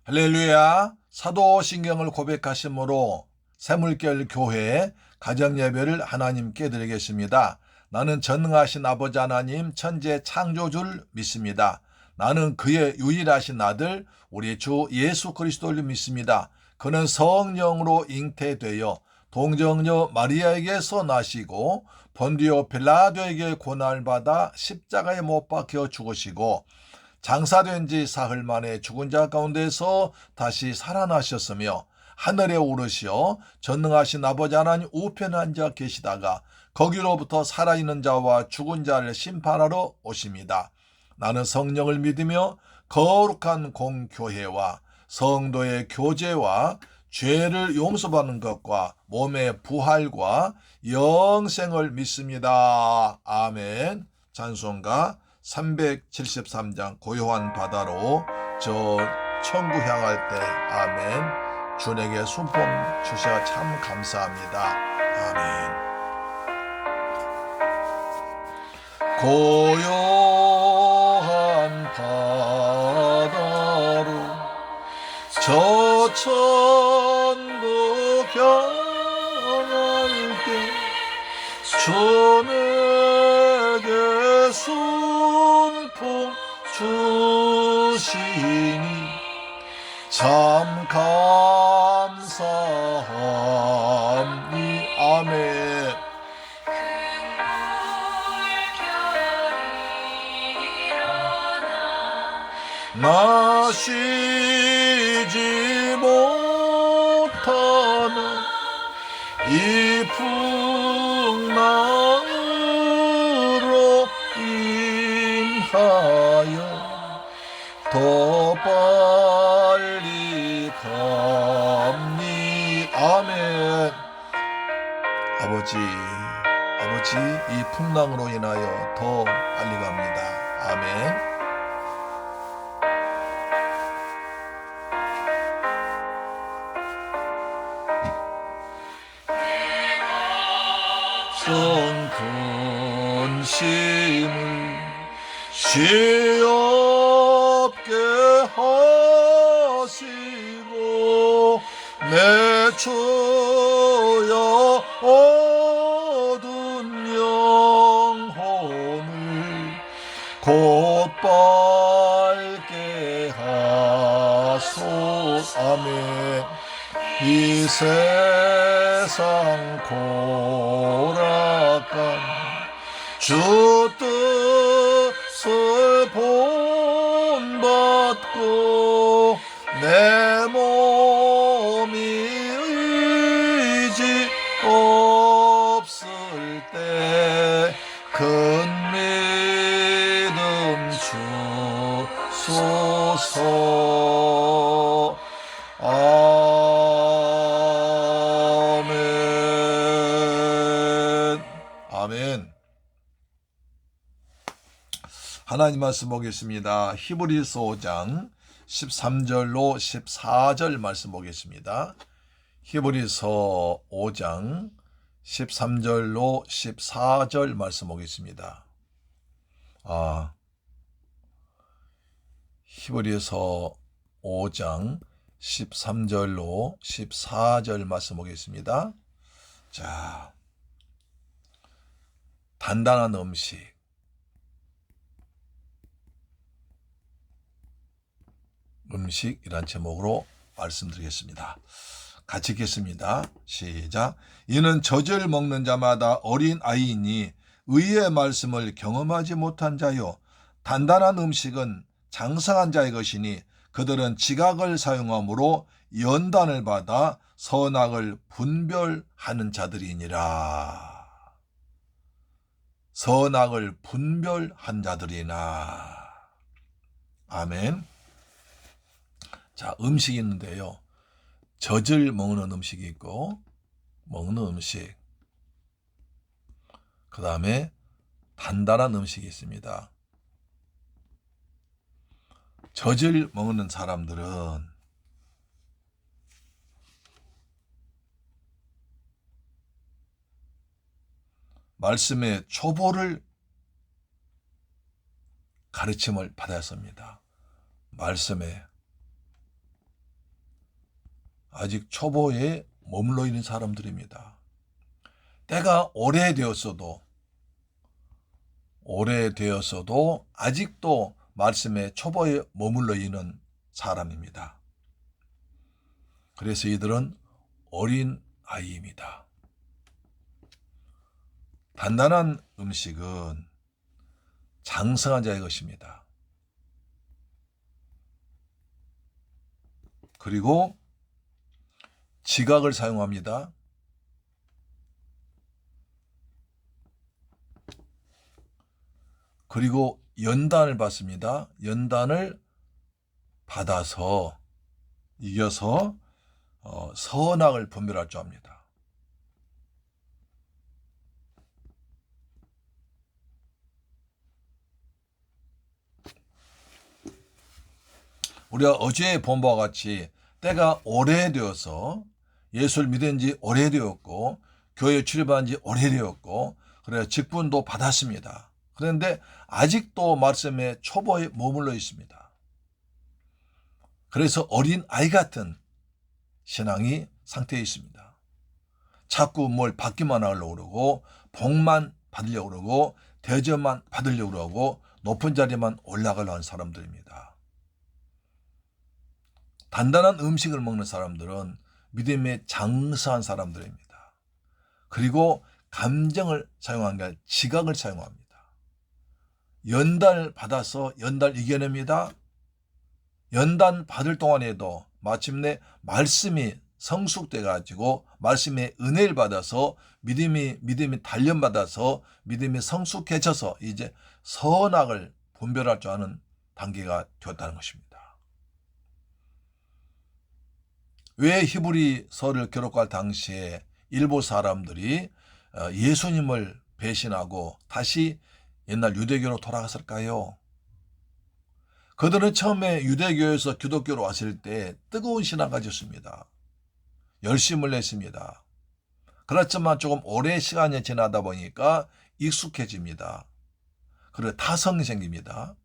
할렐루야. 사도신경을 고백하심으로 새물결 교회 가정예배를 하나님께 드리겠습니다. 나는 전능하신 아버지 하나님 천지의 창조주를 믿습니다. 나는 그의 유일하신 아들 우리 주 예수 그리스도를 믿습니다. 그는 성령으로 잉태되어 동정녀 마리아에게서 나시고 본디오 빌라도에게 고난을 받아 십자가에 못 박혀 죽으시고 장사된 지 사흘 만에 죽은 자 가운데서 다시 살아나셨으며 하늘에 오르시어 전능하신 아버지 하나님 우편에 앉아 계시다가 거기로부터 살아있는 자와 죽은 자를 심판하러 오십니다. 나는 성령을 믿으며 거룩한 공교회와 성도의 교제와 죄를 용서받는 것과 몸의 부활과 영생을 믿습니다. 아멘. 찬송가 373장 고요한 바다로 저 천국 향할 때 아멘. 주님에게 순품 주셔 참 감사합니다. 아멘. 고요한 바다로 저 천국 향할 때 주에게 순품 주시니 참 감사함이 아멘. 마시지 못하는 이 풍랑으로 인하여 더 빨리 갑니 아멘. 아버지 이 풍랑으로 인하여 더 빨리 갑니다. 아멘. 근심을 쉬없게 하시고 내 주여 어두운 영혼을 곧 밝게 하소 아멘. 이 세상 고락한 주 뜻을 본받고 내 몸이 의지 없을 때 큰 믿음 주소서 아멘. 아멘. 하나님 말씀 보겠습니다. 히브리서 5장 13절로 14절 말씀 보겠습니다. 히브리서 5장 13절로 14절 말씀 보겠습니다. 히브리서 5장 13절로 14절 말씀 보겠습니다. 자, 단단한 음식이란 제목으로 말씀드리겠습니다. 같이 읽겠습니다. 시작. 이는 젖을 먹는 자마다 어린 아이이니 의의 말씀을 경험하지 못한 자요 단단한 음식은 장성한 자의 것이니 그들은 지각을 사용함으로 연단을 받아 선악을 분별하는 자들이니라. 선악을 분별한 자들이나. 아멘. 자, 음식이 있는데요. 젖을 먹는 음식이 있고 먹는 음식. 그 다음에 단단한 음식이 있습니다. 젖을 먹는 사람들은 말씀의 초보를 가르침을 받았습니다. 말씀의 아직 초보에 머물러 있는 사람들입니다. 때가 오래되었어도 아직도 말씀의 초보에 머물러 있는 사람입니다. 그래서 이들은 어린 아이입니다. 단단한 음식은 장성한 자의 것입니다. 그리고 지각을 사용합니다. 그리고 연단을 받습니다. 연단을 받아서 이겨서 선악을 분별할 줄 압니다. 우리가 어제 본 바와 같이 때가 오래되어서 예수를 믿은 지 오래되었고 교회에 출입한 지 오래되었고 그래서 직분도 받았습니다. 그런데 아직도 말씀의 초보에 머물러 있습니다. 그래서 어린 아이 같은 신앙이 상태에 있습니다. 자꾸 뭘 받기만 하려고 그러고 복만 받으려고 그러고 대접만 받으려고 그러고 높은 자리만 올라가려고 하는 사람들입니다. 단단한 음식을 먹는 사람들은 믿음에 장성한 사람들입니다. 그리고 감정을 사용한 게 아니라 지각을 사용합니다. 연단을 받아서 연단을 이겨냅니다. 연단 받을 동안에도 마침내 말씀이 성숙돼 가지고 말씀의 은혜를 받아서 믿음이 단련받아서 믿음이 성숙해져서 이제 선악을 분별할 줄 아는 단계가 되었다는 것입니다. 왜 히브리서를 기록할 당시에 일부 사람들이 예수님을 배신하고 다시 옛날 유대교로 돌아갔을까요? 그들은 처음에 유대교에서 기독교로 왔을 때 뜨거운 신앙 가졌습니다. 열심을 냈습니다. 그렇지만 조금 오랜 시간이 지나다 보니까 익숙해집니다. 그리고 타성이 생깁니다.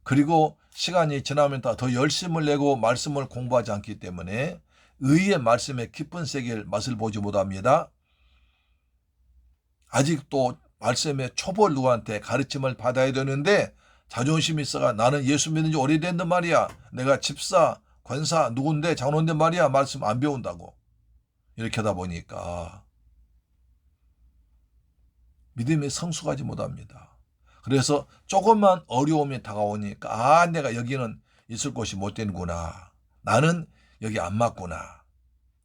그리고 시간이 지나면 더 열심을 내고 말씀을 공부하지 않기 때문에 의의 말씀의 깊은 세계를 맛을 보지 못합니다. 아직도 말씀의 초보 누구한테 가르침을 받아야 되는데 자존심이 있어가 나는 예수 믿는 지 오래된단 말이야. 내가 집사, 권사, 누군데 장로인데 말이야. 말씀 안 배운다고. 이렇게 하다 보니까 믿음이 성숙하지 못합니다. 그래서 조금만 어려움이 다가오니까 내가 여기는 있을 곳이 못 되는구나. 나는 여기 안 맞구나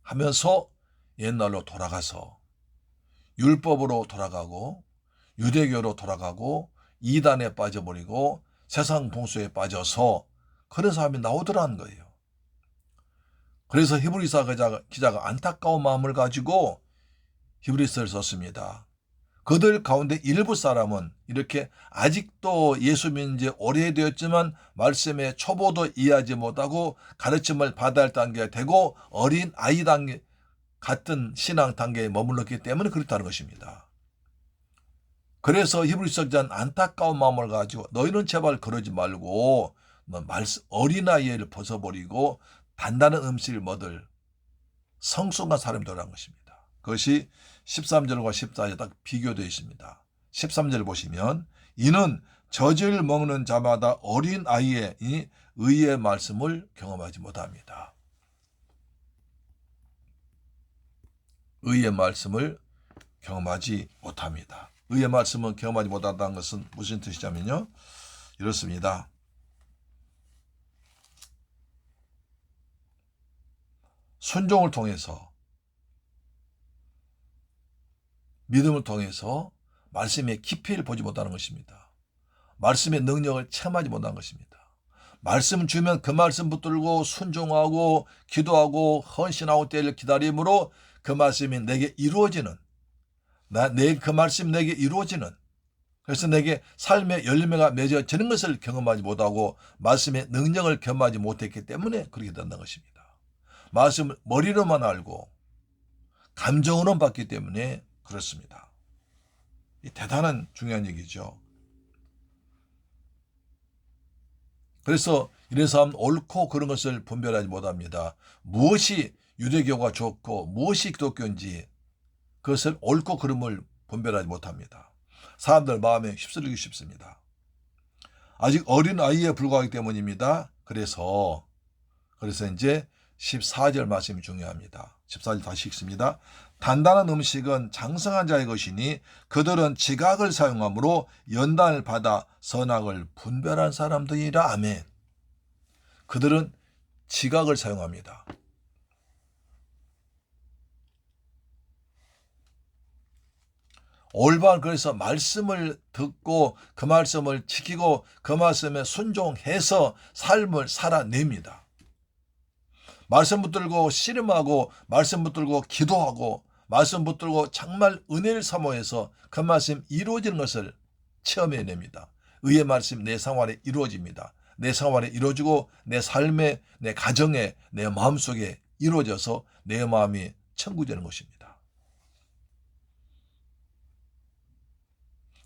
하면서 옛날로 돌아가서 율법으로 돌아가고 유대교로 돌아가고 이단에 빠져버리고 세상 풍수에 빠져서 그런 사람이 나오더라는 거예요. 그래서 히브리서 기자가 안타까운 마음을 가지고 히브리서를 썼습니다. 그들 가운데 일부 사람은 이렇게 아직도 예수 믿은 지 오래되었지만 말씀의 초보도 이해하지 못하고 가르침을 받아야 할 단계가 되고 어린 아이 단계 같은 신앙 단계에 머물렀기 때문에 그렇다는 것입니다. 그래서 히브리서 기자는 안타까운 마음을 가지고 너희는 제발 그러지 말고 어린아이를 벗어버리고 단단한 음식을 먹을 성숙한 사람이 되라는 것입니다. 그것이 13절과 14절 딱 비교되어 있습니다. 13절 보시면 이는 젖을 먹는 자마다 어린아이의 의의 말씀을 경험하지 못합니다. 의의 말씀을 경험하지 못합니다. 의의 말씀을 경험하지 못한다는 것은 무슨 뜻이냐면요. 이렇습니다. 순종을 통해서 믿음을 통해서 말씀의 깊이를 보지 못하는 것입니다. 말씀의 능력을 체험하지 못하는 것입니다. 말씀 주면 그 말씀 붙들고 순종하고 기도하고 헌신하고 때를 기다림으로 그 말씀이 내게 이루어지는 그 말씀이 내게 이루어지는 그래서 내게 삶의 열매가 맺어지는 것을 경험하지 못하고 말씀의 능력을 경험하지 못했기 때문에 그렇게 된다는 것입니다. 말씀을 머리로만 알고 감정으로만 받기 때문에 그렇습니다. 대단한 중요한 얘기죠. 그래서 이래서 옳고 그런 것을 분별하지 못합니다. 무엇이 유대교가 좋고 무엇이 기독교인지 그것을 옳고 그름을 분별하지 못합니다. 사람들 마음에 휩쓸리기 쉽습니다. 아직 어린 아이에 불과하기 때문입니다. 그래서 이제 14절 말씀이 중요합니다. 14절 다시 읽습니다. 단단한 음식은 장성한 자의 것이니 그들은 지각을 사용함으로 연단을 받아 선악을 분별한 사람들이라. 아멘. 그들은 지각을 사용합니다. 올바른, 그래서 말씀을 듣고 그 말씀을 지키고 그 말씀에 순종해서 삶을 살아냅니다. 말씀 붙들고 씨름하고 말씀 붙들고 기도하고 말씀 붙들고 정말 은혜를 사모해서 그 말씀 이루어지는 것을 체험해냅니다. 의의 말씀 내 생활에 이루어집니다. 내 생활에 이루어지고 내 삶에, 내 가정에, 내 마음속에 이루어져서 내 마음이 천국이 되는 것입니다.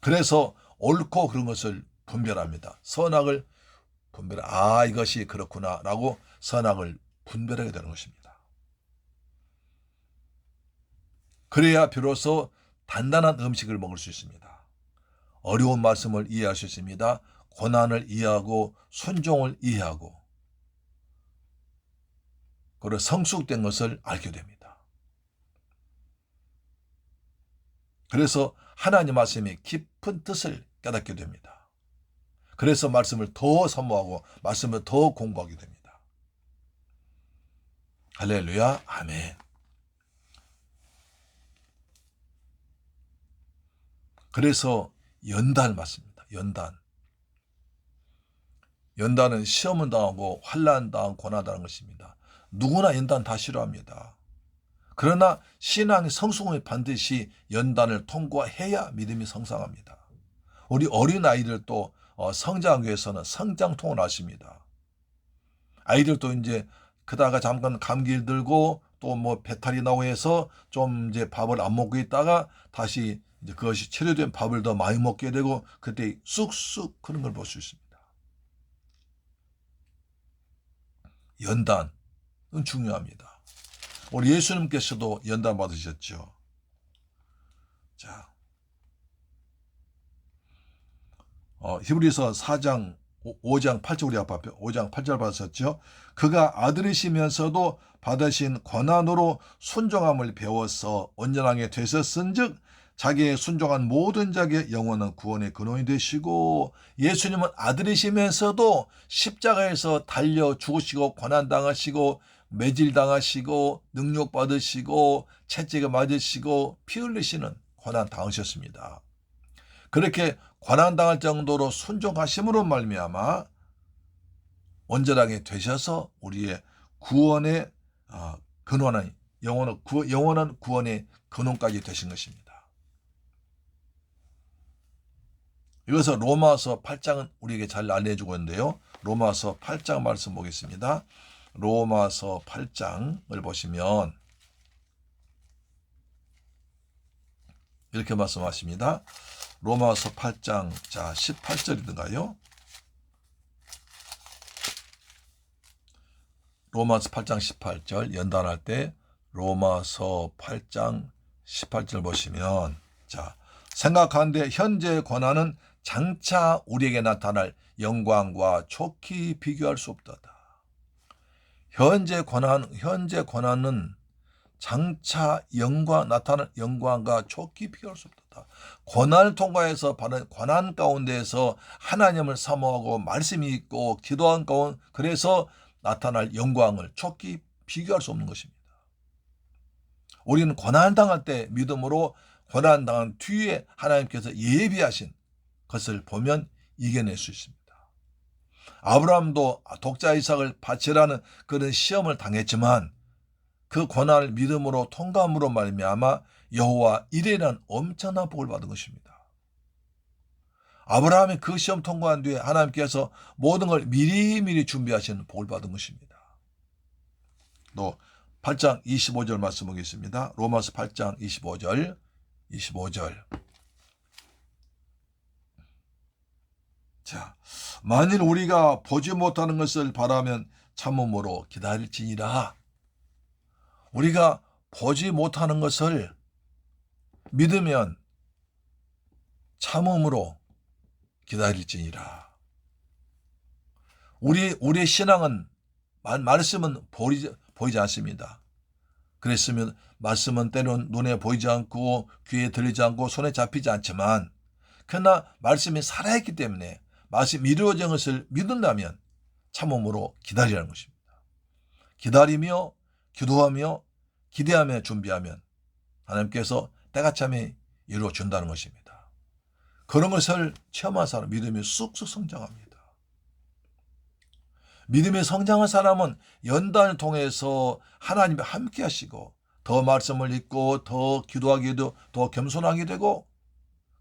그래서 옳고 그런 것을 분별합니다. 선악을 이것이 그렇구나 라고 선악을 분별하게 되는 것입니다. 그래야 비로소 단단한 음식을 먹을 수 있습니다. 어려운 말씀을 이해할 수 있습니다. 고난을 이해하고 순종을 이해하고 그리고 성숙된 것을 알게 됩니다. 그래서 하나님 말씀의 깊은 뜻을 깨닫게 됩니다. 그래서 말씀을 더 사모하고 말씀을 더 공부하게 됩니다. 할렐루야, 아멘. 그래서 연단 맞습니다. 연단은 시험은 당하고 환난 당하고 고난당하는 것입니다. 누구나 연단 다 싫어합니다. 그러나 신앙의 성숙은 반드시 연단을 통과해야 믿음이 성장합니다. 우리 어린아이들도 성장하기 위해서는 성장통을 하십니다. 아이들도 이제 그다가 잠깐 감기를 들고 또 뭐 배탈이 나고 해서 좀 이제 밥을 안 먹고 있다가 다시 이제 그것이 치료된 밥을 더 많이 먹게 되고 그때 쑥쑥 그런 걸 볼 수 있습니다. 연단은 중요합니다. 우리 예수님께서도 연단 받으셨죠. 자, 히브리서 4장 5장 8절 우리 앞에 5장 8절 받으셨죠. 그가 아들이시면서도 받으신 권한으로 순종함을 배워서 온전하게 되셨은즉 자기의 순종한 모든 자의 영원한 구원의 근원이 되시고, 예수님은 아들이시면서도 십자가에서 달려 죽으시고 고난당하시고 매질당하시고 능욕받으시고 채찍을 맞으시고 피 흘리시는 고난 당하셨습니다. 그렇게 고난당할 정도로 순종하심으로 말미암아 온전하게 되셔서 우리의 구원의 근원한 영원한 구원의 근원까지 되신 것입니다. 이것을 로마서 8장은 우리에게 잘 알려주고 있는데요. 로마서 8장 말씀 보겠습니다. 로마서 8장을 보시면 이렇게 말씀하십니다. 로마서 8장 18절이든가요. 로마서 8장 18절 연단할 때 로마서 8장 18절 보시면 생각하는데 현재의 권한은 장차 우리에게 나타날 영광과 좋게 비교할 수 없도다. 현재 권한은 장차 나타날 영광과 좋게 비교할 수 없도다. 고난을 통과해서 받은 고난 가운데에서 하나님을 사모하고 말씀이 있고 기도한 가운데 그래서 나타날 영광을 좋게 비교할 수 없는 것입니다. 우리는 고난당할 때 믿음으로 고난당한 뒤에 하나님께서 예비하신 것을 보면 이겨낼 수 있습니다. 아브라함도 독자 이삭을 바치라는 그런 시험을 당했지만 그 고난을 믿음으로 통과함으로 말미암아 여호와 이레라는 엄청난 복을 받은 것입니다. 아브라함이 그 시험 통과한 뒤에 하나님께서 모든 걸 미리미리 준비하시는 복을 받은 것입니다. 또 8장 25절 말씀 보겠습니다. 로마서 8장 25절 자, 만일 우리가 보지 못하는 것을 바라면 참음으로 기다릴지니라. 우리가 보지 못하는 것을 믿으면 참음으로 기다릴지니라. 우리의 신앙은 말씀은 보이지 않습니다. 그랬으면 말씀은 때론 눈에 보이지 않고 귀에 들리지 않고 손에 잡히지 않지만 그러나 말씀이 살아있기 때문에 말씀이 이루어진 것을 믿는다면 참음으로 기다리라는 것입니다. 기다리며 기도하며 기대하며 준비하면 하나님께서 때가 참에 이루어준다는 것입니다. 그런 것을 체험한 사람 믿음이 쑥쑥 성장합니다. 믿음이 성장한 사람은 연단을 통해서 하나님이 함께 하시고 더 말씀을 읽고 더 기도하기도 더 겸손하게 되고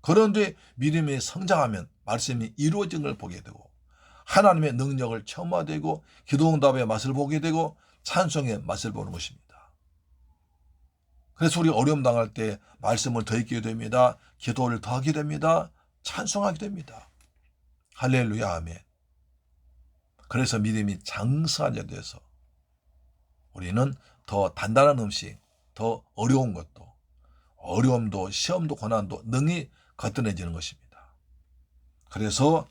그런데 믿음이 성장하면 말씀이 이루어진 걸 보게 되고 하나님의 능력을 체험하게 되고 기도응답의 맛을 보게 되고 찬송의 맛을 보는 것입니다. 그래서 우리 어려움 당할 때 말씀을 더 읽게 됩니다. 기도를 더 하게 됩니다. 찬송하게 됩니다. 할렐루야 아멘. 그래서 믿음이 장성하게 돼서 우리는 더 단단한 음식, 더 어려운 것도 어려움도 시험도 고난도 능히 거뜬해지는 것입니다. 그래서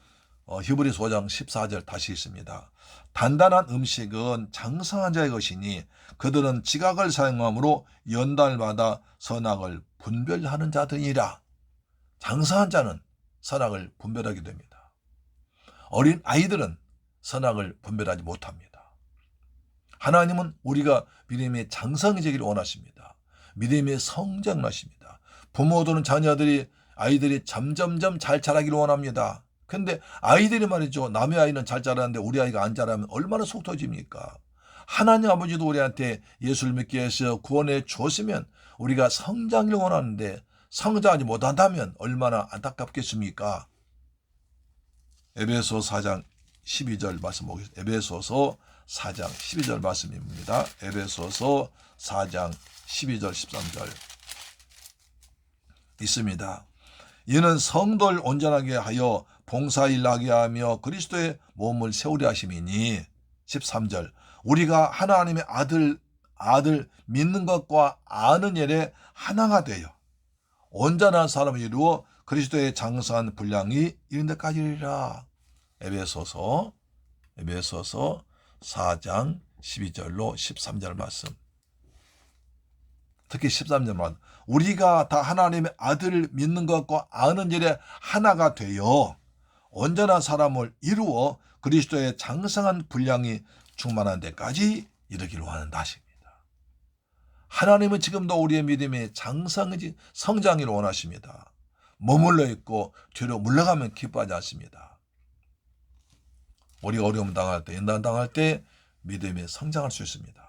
히브리서 5장 14절 다시 읽습니다. 단단한 음식은 장성한 자의 것이니 그들은 지각을 사용함으로 연단을 받아 선악을 분별하는 자들이라. 장성한 자는 선악을 분별하게 됩니다. 어린 아이들은 선악을 분별하지 못합니다. 하나님은 우리가 믿음의 장성해지기를 원하십니다. 믿음의 성장하십니다. 부모들은 아이들이 점점점 잘 자라기를 원합니다. 근데 아이들이 말이죠. 남의 아이는 잘 자라는데 우리 아이가 안 자라면 얼마나 속 터집니까? 하나님 아버지도 우리한테 예수를 믿게 해서 구원해 주었으면 우리가 성장을 원하는데 성장하지 못한다면 얼마나 안타깝겠습니까? 에베소 4장 12절 말씀 보겠습니다. 에베소서 4장 12절 말씀입니다. 에베소서 4장 12절 13절 있습니다. 이는 성도를 온전하게 하여 봉사일 하게 하며 그리스도의 몸을 세우려 하심이니 13절 우리가 하나님의 아들 믿는 것과 아는 일에 하나가 되어 온전한 사람을 이루어 그리스도의 장성한 분량이 이른 데까지 이르리라. 에베소서 4장 12절로 13절 말씀. 특히 13절 말씀. 우리가 다 하나님의 아들을 믿는 것과 아는 일에 하나가 되어 온전한 사람을 이루어 그리스도의 장성한 분량이 충만한 데까지 이르기를 원한다 하십니다. 하나님은 지금도 우리의 믿음이 성장을 원하십니다. 머물러 있고 뒤로 물러가면 기뻐하지 않습니다. 우리 어려움 당할 때, 연단 당할 때 믿음이 성장할 수 있습니다.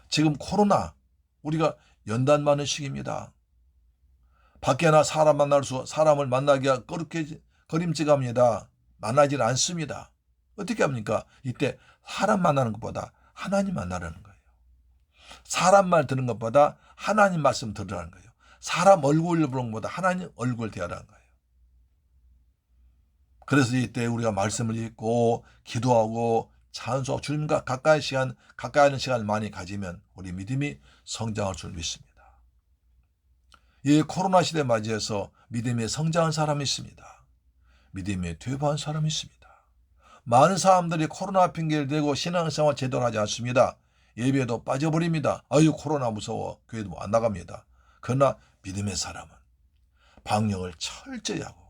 지금 코로나 우리가 연단 많은 시기입니다. 밖에나 사람을 만나기가 거림직합니다. 만나질 않습니다. 어떻게 합니까? 이때 사람 만나는 것보다 하나님 만나라는 거예요. 사람 말 듣는 것보다 하나님 말씀 들으라는 거예요. 사람 얼굴 보는 것보다 하나님 얼굴 대하라는 거예요. 그래서 이때 우리가 말씀을 읽고 기도하고 찬송하고 주님과 가까이 하는 시간을 많이 가지면 우리 믿음이 성장할 줄 믿습니다. 이 코로나 시대 맞이해서 믿음이 성장한 사람이 있습니다. 믿음이 퇴보한 사람이 있습니다. 많은 사람들이 코로나 핑계를 대고 신앙생활 제대로 하지 않습니다. 예배도 빠져버립니다. 아유 코로나 무서워 교회도 안 나갑니다. 그러나 믿음의 사람은 방역을 철저히 하고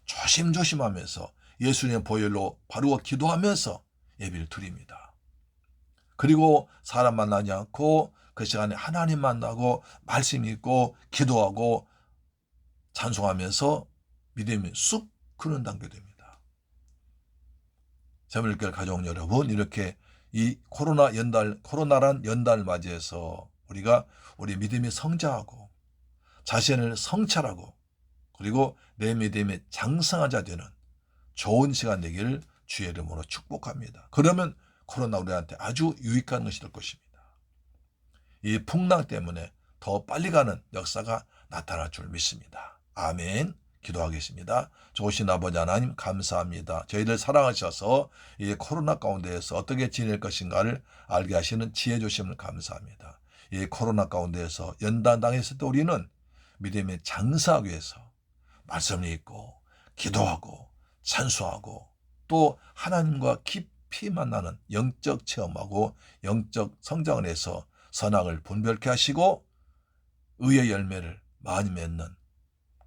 조심조심하면서 예수님의 보혈로 바르고 기도하면서 예배를 드립니다. 그리고 사람 만나지 않고 그 시간에 하나님 만나고 말씀 읽고 기도하고 찬송하면서 믿음이 쑥 크는 단계 됩니다. 재물교회 가족 여러분, 이렇게 이 코로나란 연단을 맞이해서 우리가 우리 믿음이 성장하고 자신을 성찰하고 그리고 내 믿음이 장성한 자 되는 좋은 시간 되기를 주의 이름으로 축복합니다. 그러면 코로나 우리한테 아주 유익한 것이 될 것입니다. 이 풍랑 때문에 더 빨리 가는 역사가 나타날 줄 믿습니다. 아멘. 기도하겠습니다. 좋으신 아버지 하나님 감사합니다. 저희를 사랑하셔서 이 코로나 가운데에서 어떻게 지낼 것인가를 알게 하시는 지혜 주심을 감사합니다. 이 코로나 가운데에서 연단당했을 때 우리는 믿음의 장사하기 위해서 말씀을 읽고 기도하고 찬수하고 또 하나님과 깊이 만나는 영적 체험하고 영적 성장을 해서 선악을 분별케 하시고 의의 열매를 많이 맺는,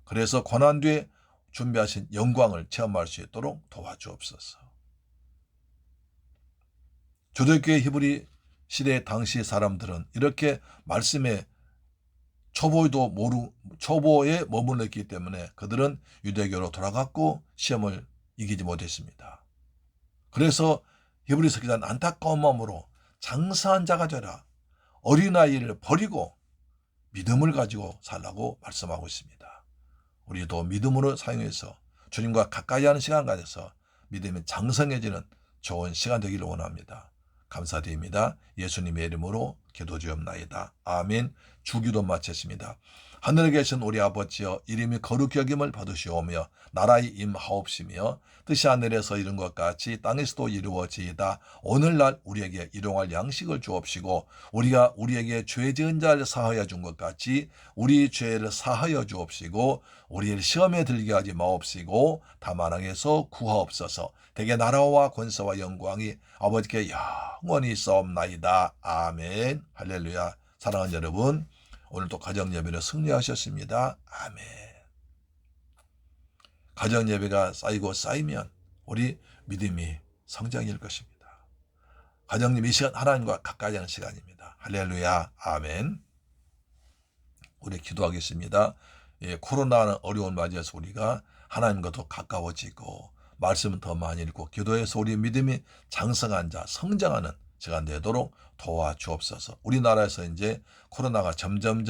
그래서 고난 뒤에 준비하신 영광을 체험할 수 있도록 도와주옵소서. 초대교회 히브리 시대 당시 사람들은 이렇게 말씀에 초보에 머물렀기 때문에 그들은 유대교로 돌아갔고 시험을 이기지 못했습니다. 그래서 히브리서 기자는 안타까운 마음으로 장사한 자가 되라, 어린아이를 버리고 믿음을 가지고 살라고 말씀하고 있습니다. 우리도 믿음으로 사용해서 주님과 가까이 하는 시간 가져서 믿음이 장성해지는 좋은 시간 되기를 원합니다. 감사드립니다. 예수님의 이름으로 기도드리옵나이다. 아멘. 주기도 마쳤습니다. 하늘에 계신 우리 아버지여, 이름이 거룩히 여김을 받으시오며 나라의 임하옵시며 뜻이 하늘에서 이룬 것 같이 땅에서도 이루어지이다. 오늘날 우리에게 일용할 양식을 주옵시고 우리가 우리에게 죄 지은 자를 사하여 준 것 같이 우리 죄를 사하여 주옵시고 우리를 시험에 들게 하지 마옵시고 다만 악에서 구하옵소서. 대개 나라와 권세와 영광이 아버지께 영원히 있사옵나이다. 아멘. 할렐루야. 사랑하는 여러분, 오늘도 가정예배를 승리하셨습니다. 아멘. 가정예배가 쌓이고 쌓이면 우리 믿음이 성장일 것입니다. 가정예배 이 시간 하나님과 가까이 하는 시간입니다. 할렐루야. 아멘. 우리 기도하겠습니다. 코로나는 어려운 맞이해서 우리가 하나님과 더 가까워지고 말씀은 더 많이 읽고 기도해서 우리 믿음이 장성한 자, 성장하는 시간 되도록 도와주옵소서. 우리나라에서 이제 코로나가 점점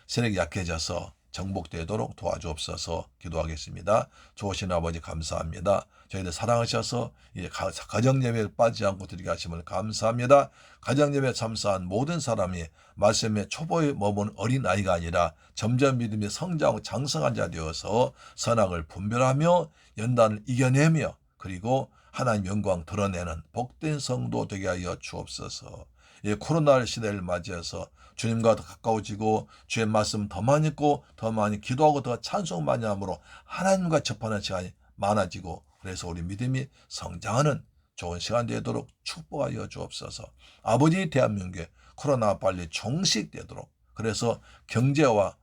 세력이 약해져서 정복되도록 도와주옵소서. 기도하겠습니다. 좋으신 아버지 감사합니다. 저희들 사랑하셔서 이제 가정예배에 빠지지 않고 드리게 하심을 감사합니다. 가정예배에 참석한 모든 사람이 말씀의 초보에 머문 어린아이가 아니라 점점 믿음이 성장하고 장성한 자 되어서 선악을 분별하며 연단을 이겨내며 그리고 하나님 영광 드러내는 복된 성도 되게 하여 주옵소서. 이 코로나 시대를 맞이해서 주님과 더 가까워지고 주의 말씀 더 많이 읽고 더 많이 기도하고 더 찬송 많이 함으로 하나님과 접하는 시간이 많아지고 그래서 우리 믿음이 성장하는 좋은 시간 되도록 축복하여 주옵소서. 아버지, 대한민국에 코로나 빨리 종식되도록, 그래서 경제와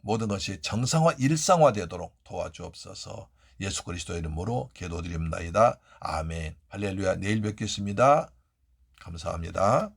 모든 것이 정상화 일상화되도록 도와주옵소서. 예수 그리스도의 이름으로 기도드립니다. 아멘. 할렐루야. 내일 뵙겠습니다. 감사합니다.